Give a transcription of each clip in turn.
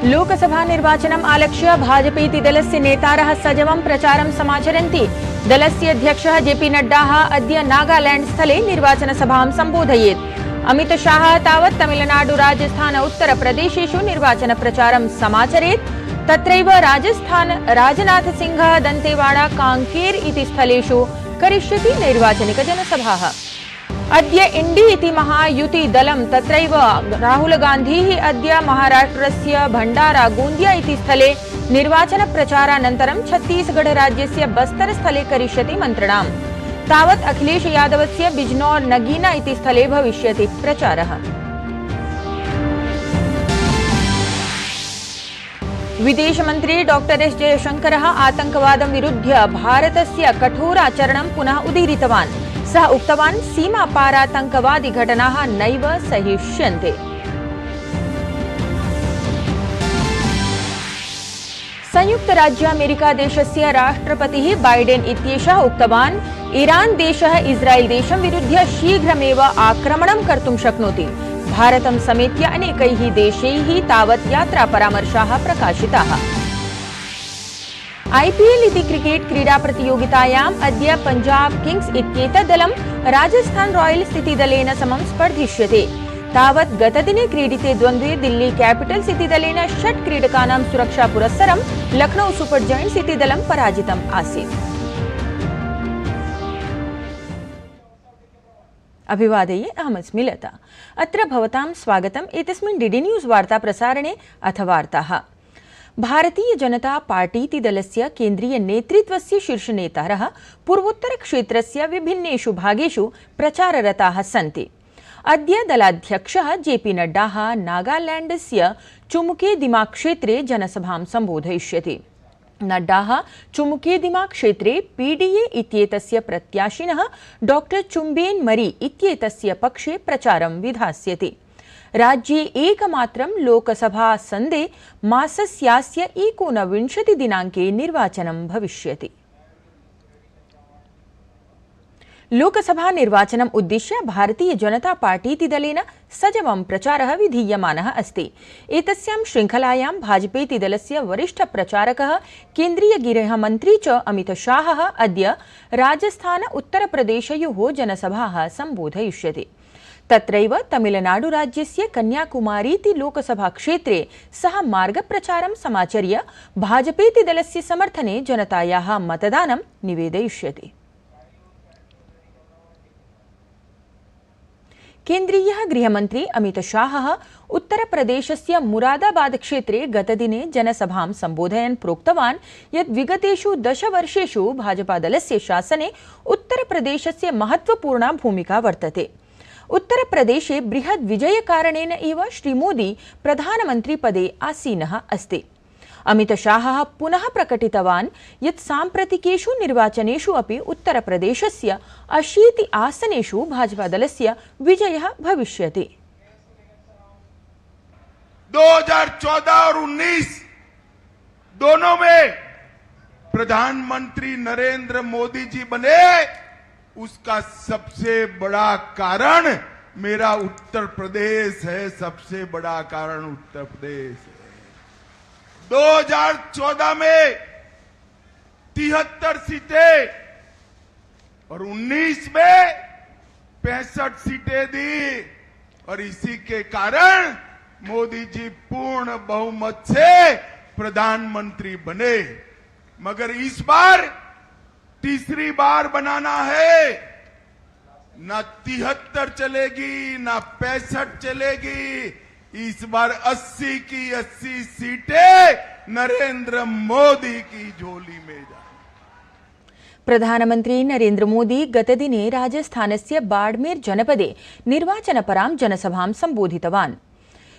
लोकसभा निर्वाचनम् आलक्ष्य भाजपेति दलस्य नेतारः सजवं प्रचारं समाचरन्ति। दलस्य अध्यक्षः जेपी नड्डा अद्य नागालैंड स्थले निर्वाचनसभां सम्बोधयेत्। अमितशाह तावत् तमिलनाडु, राजस्थान, उत्तरप्रदेशेषु निर्वाचनप्रचारं समाचरेत्। तत्रैव राजस्थान राजनाथसिंहः दन्तेवाड़ा, कांकेर इति स्थलेषु करिष्यति नैर्वाचनिकजनसभाः। अद्य इंडी इति महायुति दलं तत्रैव राहुल गान्धी अद्य महाराष्ट्रस्य भण्डारा गोंदिया इति स्थले निर्वाचनप्रचारानन्तरं छत्तीसगढ़ राज्यस्य बस्तर स्थले करिष्यति मन्त्रणाम्। तावत् अखिलेश यादवस्य बिजनौर नगीना इति स्थले भविष्यति प्रचारः। विदेशमन्त्री डॉक्टर एस जयशंकरः आतंकवादं विरुध्य भारतस्य कठोराचरणं पुनः उदीरितवान्। सः उक्तवान्, सीमापारातंकवादी घटनाः नैव सहिष्यन्ते। संयुक्त राज्य अमेरिका देशस्य राष्ट्रपतिः बाइडेन इत्येषः उक्तवान्, ईरान देशः इस्राएल देशं विरुध्य शीघ्रमेव आक्रमणं कर्तुं शक्नोति। भारतं समेत्य अनेकैः देशैः तावत् यात्रापरामर्शाः प्रकाशिताः। आईपीएल इति क्रिकेट क्रीडा प्रतियोगितायाम् अद्य पंजाब किंग्स इत्येतत् दलं राजस्थान रॉयल्स इति दलेन समं स्पर्धिष्यते। तावत् गतदिने क्रीडिते द्वन्द्वे दिल्ली कैपिटल्स इति दलेन 6 क्रीडकानां सुरक्षा पुरस्सरं लखनऊ सुपर जायंट्स इति दलं पराजितम् आसीत्। अभिवादये, अहमस्मि लता। अत्र भवतां स्वागतम् एतस्मिन् डीडी न्यूज़ वार्ता प्रसारणे। अथ वार्ताः। भारतीय जनता पार्टीति दलस्य केन्द्रीय नेतृत्वस्य शीर्षनेतारः पूर्वोत्तर क्षेत्रस्य विभिन्नेषु भागेषु प्रचाररताः सन्ति। अद्य दलाध्यक्षः जेपी नड्डाः नागालैंडस्य चुमुकेदिमा क्षेत्रे जनसभां सम्बोधयिष्यति। नड्डाः चुमुकेदिमा क्षेत्रे पीडीए इत्येतस्य प्रत्याशिनः डॉक्टर चुम्बेन मरी इत्येतस्य पक्षे प्रचारं विधास्यति। राज्ये एकमात्रं लोकसभासन्दे मासस्यास्य 29 दिनाङ्के निर्वाचनं भविष्यति। लोकसभा निर्वाचनम् उद्दिश्य भारतीय जनता पार्टीति दलेन सजवं प्रचारः विधीयमानः अस्ति। एतस्यां श्रृङ्खलायां भाजपेति दलस्य वरिष्ठ प्रचारकः केन्द्रीय गृहमन्त्री च अमितशाहः अद्य राजस्थान उत्तरप्रदेशयोः जनसभाः सम्बोधयिष्यति। तत्रैव तमिलनाडु राज्यस्य कन्याकुमारीति लोकसभा क्षेत्रे सः मार्गप्रचारं समाचर्य भाजपेति दलस्य समर्थने जनतायाः मतदानं निवेदयिष्यति। केन्द्रीयः गृहमन्त्री अमितशाहः उत्तरप्रदेशस्य मुरादाबाद क्षेत्रे गतदिने जनसभां सम्बोधयन् प्रोक्तवान् यत् विगतेषु 10 वर्षेषु भाजपादलस्य शासने उत्तरप्रदेशस्य महत्वपूर्णा भूमिका वर्तते। उत्तरप्रदेशे बृहद् विजयकारणेन एव श्रीमोदी प्रधानमन्त्रीपदे आसीनः अस्ति। अमितशाहः पुनः प्रकटितवान् यत् साम्प्रतिकेषु निर्वाचनेषु अपि उत्तरप्रदेशस्य 80 आसनेषु भाजपादलस्य विजयः भविष्यति। 2014 और 19 दोनों में प्रधानमंत्री नरेंद्र मोदी जी बने, उसका सबसे बड़ा कारण मेरा उत्तर प्रदेश है। सबसे बड़ा कारण उत्तर प्रदेश है। 2014 में 73 सीटें और 19 में 65 सीटें दी और इसी के कारण मोदी जी पूर्ण बहुमत से प्रधानमंत्री बने। मगर इस बार तीसरी बार बनाना है। ना 73 चलेगी, ना 65 चलेगी। इस बार 80 की 80 सीटें नरेंद्र मोदी की झोली में जाएंगी। प्रधानमंत्री नरेंद्र मोदी गतदिने राजस्थानस्य बाड़मेर जनपदे निर्वाचनपरां जनसभां सम्बोधितवान्।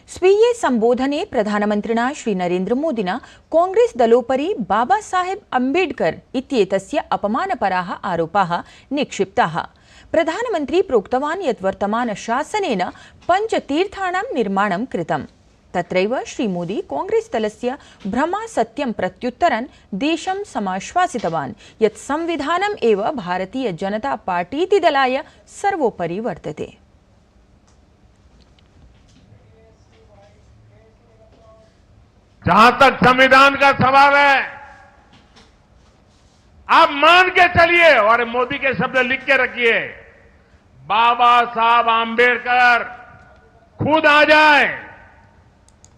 स्वीये सम्बोधने प्रधानमन्त्रिणा श्री नरेंद्र मोदिना कांग्रेस दलोपरि बाबा साहेब अम्बेडकर इत्येतस्य अपमानपराः आरोपाः निक्षिप्ताः। प्रधानमन्त्री प्रोक्तवान् यत् वर्तमान शासनेन 5 तीर्थाणां निर्माणं कृतम्। तत्रैव श्रीमोदी कांग्रेस दलस्य भ्रमासत्यं प्रत्युत्तरन् देशं समाश्वासितवान् यत् संविधानम् एव भारतीय जनता पार्टीति दलाय सर्वोपरि वर्तते। जहां तक संविधान का सवाल है, आप मान के चलिए और मोदी के शब्द लिख के रखिए, बाबा साहब आंबेडकर खुद आ जाए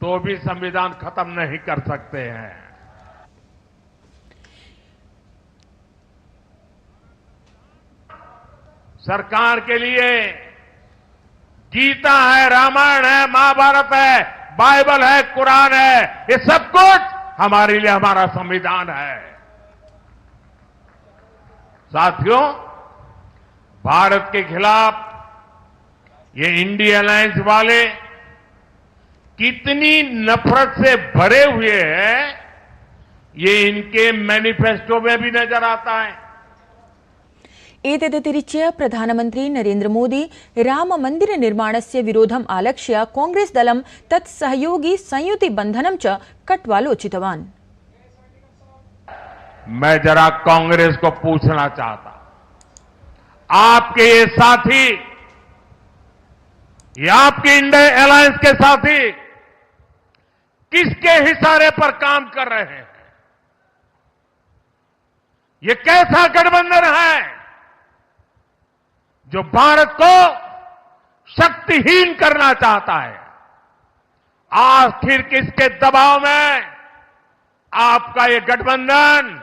तो भी संविधान खत्म नहीं कर सकते हैं। सरकार के लिए गीता है, रामायण है, महाभारत है, बाइबल है, कुरान है, ये सब कुछ हमारे लिए हमारा संविधान है। साथियों, भारत के खिलाफ ये इंडिया अलायंस वाले कितनी नफरत से भरे हुए हैं, ये इनके मैनिफेस्टो में भी नजर आता है। एतदतिरिच्य प्रधानमंत्री नरेंद्र मोदी राम मंदिर निर्माणस्य विरोधम् आलक्ष्य कांग्रेस दलं तत् सहयोगी संयुति बंधनं च कट्वालोचितवान्। मैं जरा कांग्रेस को पूछना चाहता, आपके ये साथी, ये आपके इंडिया अलायंस के साथी किसके इशारे पर काम कर रहे हैं? ये कैसा गठबंधन है जो भारत को शक्तिहीन करना चाहता है? आखिर किसके दबाव में आपका ये गठबंधन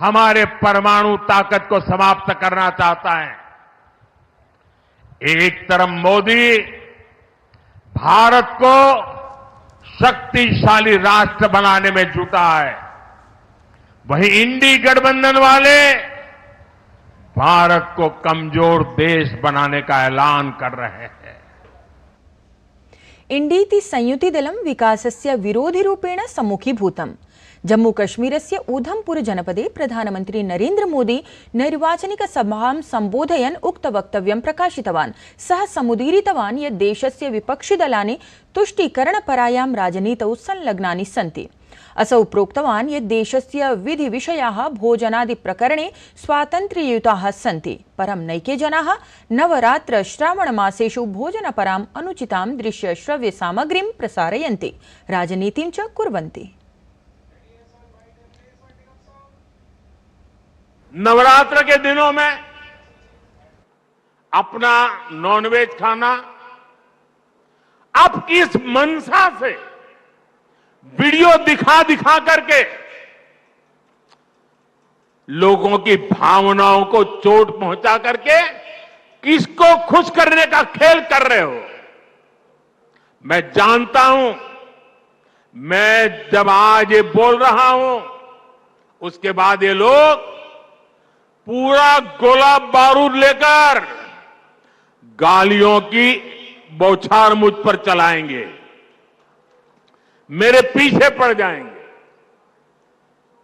हमारे परमाणु ताकत को समाप्त करना चाहता है? एक तरफ मोदी भारत को शक्तिशाली राष्ट्र बनाने में जुटा है, वहीं इंडी गठबंधन वाले भारत को कमजोर देश बनाने का ऐलान कर रहे हैं। इंडीति संयुतिदलं विकासस्य विरोधिरूपेण सम्मुखीभूतम्। जम्मूकश्मीरस्य उधमपुर जनपदे प्रधानमंत्री नरेंद्र मोदी नैर्वाचनिकसभां सम्बोधयन् उक्तवक्तव्यं प्रकाशितवान्। सः समुदीरितवान् यत् देशस्य विपक्षिदलानि तुष्टीकरणपरायां राजनीतौ संलग्नानि सन्ति। असौ प्रोक्तवान् यत् देशस्य विधिविषयाः भोजनादिप्रकरणे स्वातन्त्र्ययुताः सन्ति, परं नैके जनाः नवरात्र श्रावणमासेषु भोजनपराम् अनुचितां दृश्यश्रव्यसामग्रीं प्रसारयन्ति, राजनीतिं च कुर्वन्ति। नवरात्र के दिनों में अपना नॉनवेज खाना आप किस मंशा से वीडियो दिखा दिखा करके लोगों की भावनाओं को चोट पहुंचा करके किसको खुश करने का खेल कर रहे हो? मैं जानता हूं, मैं जब आज ये बोल रहा हूं, उसके बाद ये लोग पूरा गोला बारूद लेकर गालियों की बौछार मुझ पर चलाएंगे, मेरे पीछे पड़ जाएंगे।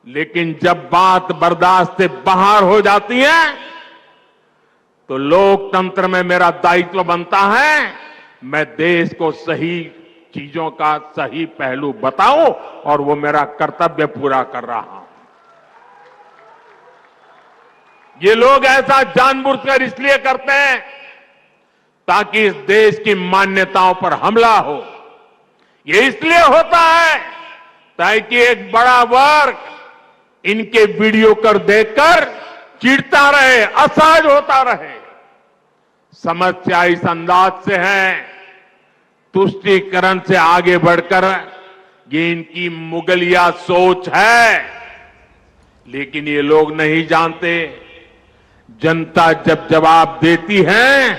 लेकिन जब बात बर्दाश्त से बाहर हो जाती है तो लोकतंत्र में मेरा दायित्व बनता है, मैं देश को सही चीजों का सही पहलू बताऊं और वो मेरा कर्तव्य पूरा कर रहा हूं। ये लोग ऐसा जानबूझकर इसलिए करते हैं ताकि इस देश की मान्यताओं पर हमला हो। ये इसलिए होता है ताकि एक बड़ा वर्ग इनके वीडियो कर देखकर चिढ़ता रहे, असहज होता रहे। समस्या इस अंदाज से है, तुष्टीकरण से आगे बढ़कर ये इनकी मुगलिया सोच है। लेकिन ये लोग नहीं जानते, जनता जब जवाब देती है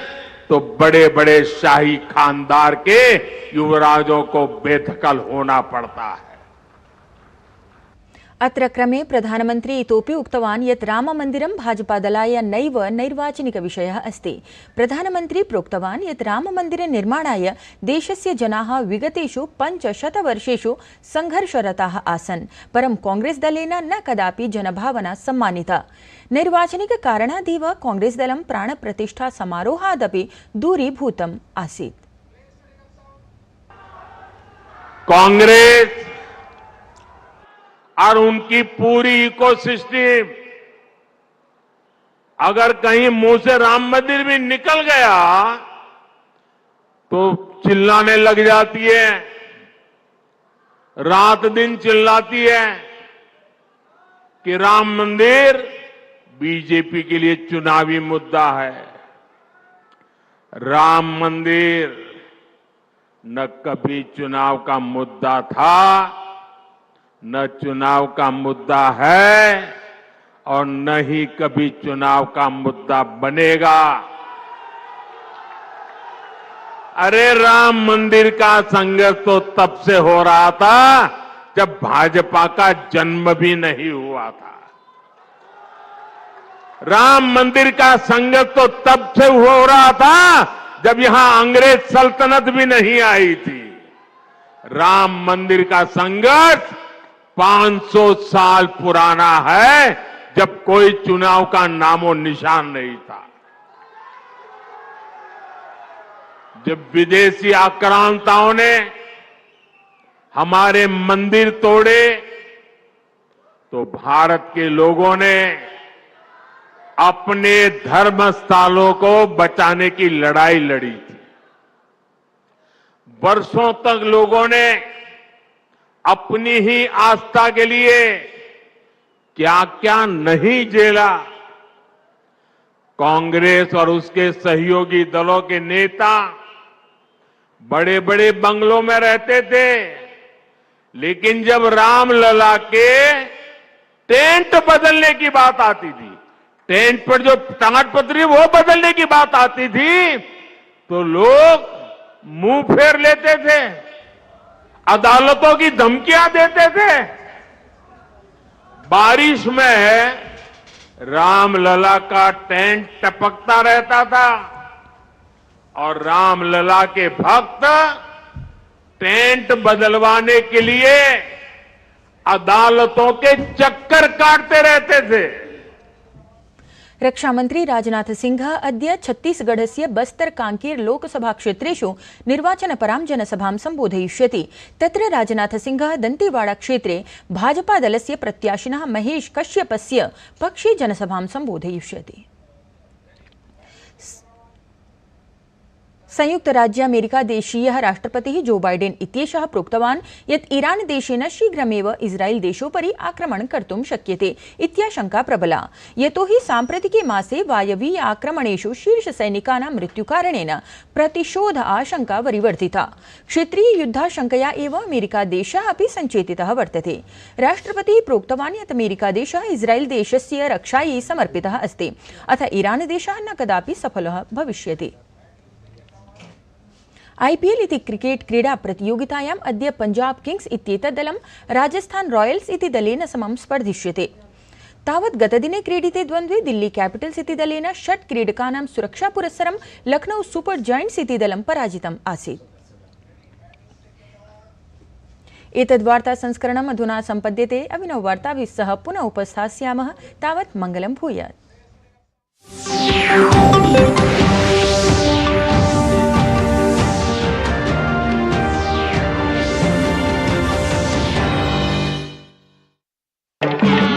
तो बड़े बड़े शाही खानदार के युवराजों को बेदखल होना पड़ता है। अत्र क्रमे प्रधानमंत्री इतोपि उक्तवान् यत् राममन्दिरं भाजपादलाय नैव नैर्वाचनिकविषयः अस्ति। प्रधानमन्त्री प्रोक्तवान् यत् राममन्दिरनिर्माणाय देशस्य जनाः विगतेषु 500 वर्षेषु संघर्षरताः आसन्, परं कांग्रेसदलेन न कदापि जनभावना सम्मानिता। नैर्वाचनिककारणादेव कांग्रेसदलं प्राणप्रतिष्ठा समारोहादपि दूरीभूतम् आसीत्। कांग्रेस और उनकी पूरी इकोसिस्टम अगर कहीं मुंह से राम मंदिर भी निकल गया तो चिल्लाने लग जाती है, रात दिन चिल्लाती है कि राम मंदिर बीजेपी के लिए चुनावी मुद्दा है। राम मंदिर न कभी चुनाव का मुद्दा था, न चुनाव का मुद्दा है और न ही कभी चुनाव का मुद्दा बनेगा। अरे राम मंदिर का संघर्ष तो तब से हो रहा था जब भाजपा का जन्म भी नहीं हुआ था। राम मंदिर का संघर्ष तो तब से हो रहा था जब यहां अंग्रेज सल्तनत भी नहीं आई थी। राम मंदिर का संघर्ष 500 साल पुराना है, जब कोई चुनाव का नामो निशान नहीं था। जब विदेशी आक्रांताओं ने हमारे मंदिर तोड़े तो भारत के लोगों ने अपने धर्म स्थलों को बचाने की लड़ाई लड़ी थी। वर्षों तक लोगों ने अपनी ही आस्था के लिए क्या क्या नहीं झेला। कांग्रेस और उसके सहयोगी दलों के नेता बड़े बड़े बंगलों में रहते थे, लेकिन जब रामलला के टेंट बदलने की बात आती थी, टेंट पर जो ताड़पत्री वो बदलने की बात आती थी, तो लोग मुंह फेर लेते थे, अदालतों की धमकियां देते थे। बारिश में रामलला का टेंट टपकता रहता था और रामलला के भक्त टेंट बदलवाने के लिए अदालतों के चक्कर काटते रहते थे। रक्षा मंत्री राजनाथ सिंह अद्य छत्तीसगढ़स्य बस्तर कांकेर लोकसभा क्षेत्रेषु निर्वाचनपरां जनसभां सम्बोधयिष्यति। तत्र राजनाथ सिंह दन्तेवाड़ा क्षेत्रे भाजपा दलस्य प्रत्याशिनः महेश कश्यपस्य पक्षे जनसभां सम्बोधयिष्यति। संयुक्त राज्य अमेरिका देशीयः राष्ट्रपतिः जो बाइडेन इत्येषः प्रोक्तवान् यत् ईरान देशेन शीघ्रमेव इस्राएल देशोपरि आक्रमणं कर्तुं शक्यते इत्याशंका प्रबला, यतोहि साम्प्रतिके मासे वायवीय आक्रमणेषु शीर्षसैनिकानां मृत्युकारणेन प्रतिशोध आशंका वरिवर्धिता। क्षेत्रीय युद्धाशंकया एव अमेरिका देशः अपि सञ्चेतितः वर्तते। राष्ट्रपतिः प्रोक्तवान् यत् अमेरिका देशः इस्राएल देशस्य रक्षायै समर्पितः अस्ति, अथ ईरान देशः न कदापि सफलः भविष्यति। आईपीएल इति क्रिकेट क्रीडा प्रतियोगितायाम् अद्य पंजाब किंग्स इत्येतत् दलं राजस्थान रॉयल्स इति दलेन समं स्पर्धिष्यते। तावत् गतदिने क्रीडिते द्वन्द्वे दिल्ली कैपिटल्स इति दलेन 6 क्रीडकानां सुरक्षापुरस्सरं लखनऊ सुपर जायंट्स इति दलं पराजितम् आसीत्। एतद्वार्ता संस्करणम् अधुना सम्पद्यते। अभिनववार्ताभिः सह पुनः उपस्थास्यामः। तावत् मङ्गलं भूयात्।